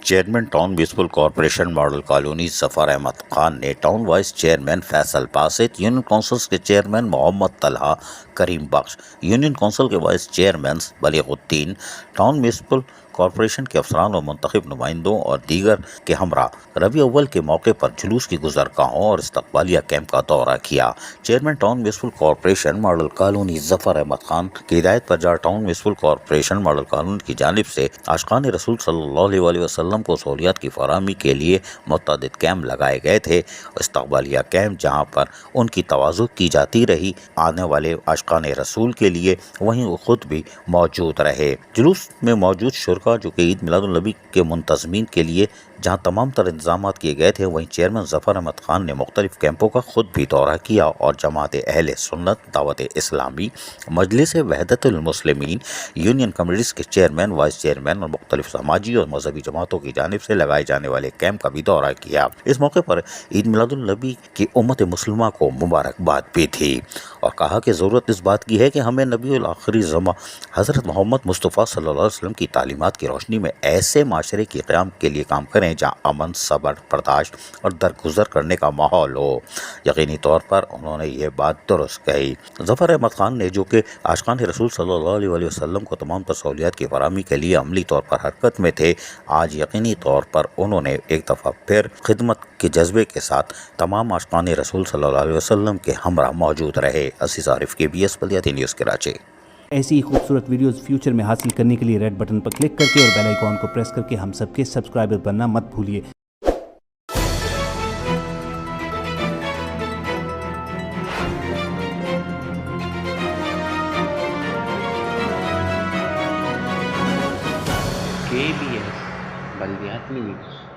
Chairman town municipal corporation model colony Zafar Ahmed Khan نے town vice chairman Faisal Basit, union councils کے chairman Muhammad Talha Karim Bakhsh, union council کے vice chairman Baligh uddin, town municipal corporation کے افسران و منتخب نمائندوں اور دیگر کے ہمراہ ربیع اول کے موقع پر جلوس کی گزرگاہوں اور استقبالیہ کیمپ کا دورہ کیا۔ Chairman town municipal corporation model colony Zafar Ahmed Khan کی ہدایت پر جہاں town municipal corporation model colony کی جانب سے عاشقان رسول صلی اللہ علیہ وسلم کو سہولیات کی فراہمی کے لیے متعدد کیمپ لگائے گئے تھے۔ استقبالیہ کیمپ جہاں پر ان کی تواضع کی جاتی رہی آنے والے عاشقان رسول کے لیے، وہیں وہ خود بھی موجود رہے۔ جلوس میں موجود شرکا جو کہ عید میلاد النبی کے منتظمین کے لیے جہاں تمام تر انتظامات کیے گئے تھے، وہیں چیئرمین ظفر احمد خان نے مختلف کیمپوں کا خود بھی دورہ کیا اور جماعت اہل سنت دعوت اسلامی، مجلس وحدت المسلمین، یونین کمیٹیز کے چیئرمین، وائس چیئرمین اور مختلف سماجی اور مذہبی جماعتوں کی جانب سے لگائے جانے والے کیمپ کا بھی دورہ کیا۔ اس موقع پر عید میلاد النبی کی امت مسلمہ کو مبارکباد بھی تھی اور کہا کہ ضرورت اس بات کی ہے کہ ہمیں نبی الآخری زماں حضرت محمد مصطفیٰ صلی اللہ علیہ وسلم کی تعلیمات کی روشنی میں ایسے معاشرے کے قیام کے لیے کام کریں جہاں امن، صبر، برداشت اور درگزر کرنے کا ماحول ہو۔ یقینی طور پر انہوں نے یہ بات درست کہی۔ ظفر احمد خان نے جو کہ عاشقان رسول صلی اللہ علیہ وسلم کو تمام تر سہولیات کی فراہمی کے لیے عملی طور پر حرکت میں تھے، آج یقینی طور پر انہوں نے ایک دفعہ پھر خدمت کے جذبے کے ساتھ تمام عاشقان رسول صلی اللہ علیہ وسلم کے ہمراہ موجود رہے۔ عزیز عارف KBS بلدیاتی نیوز کراچی۔ ایسی ہی خوبصورت ویڈیوز فیوچر میں حاصل کرنے کے لیے ریڈ بٹن پر کلک کر کے اور بیل آئیکن کو پریس کر کے ہم سب کے سبسکرائبر بننا مت بھولیے۔ KBS بلدیاتی نیوز۔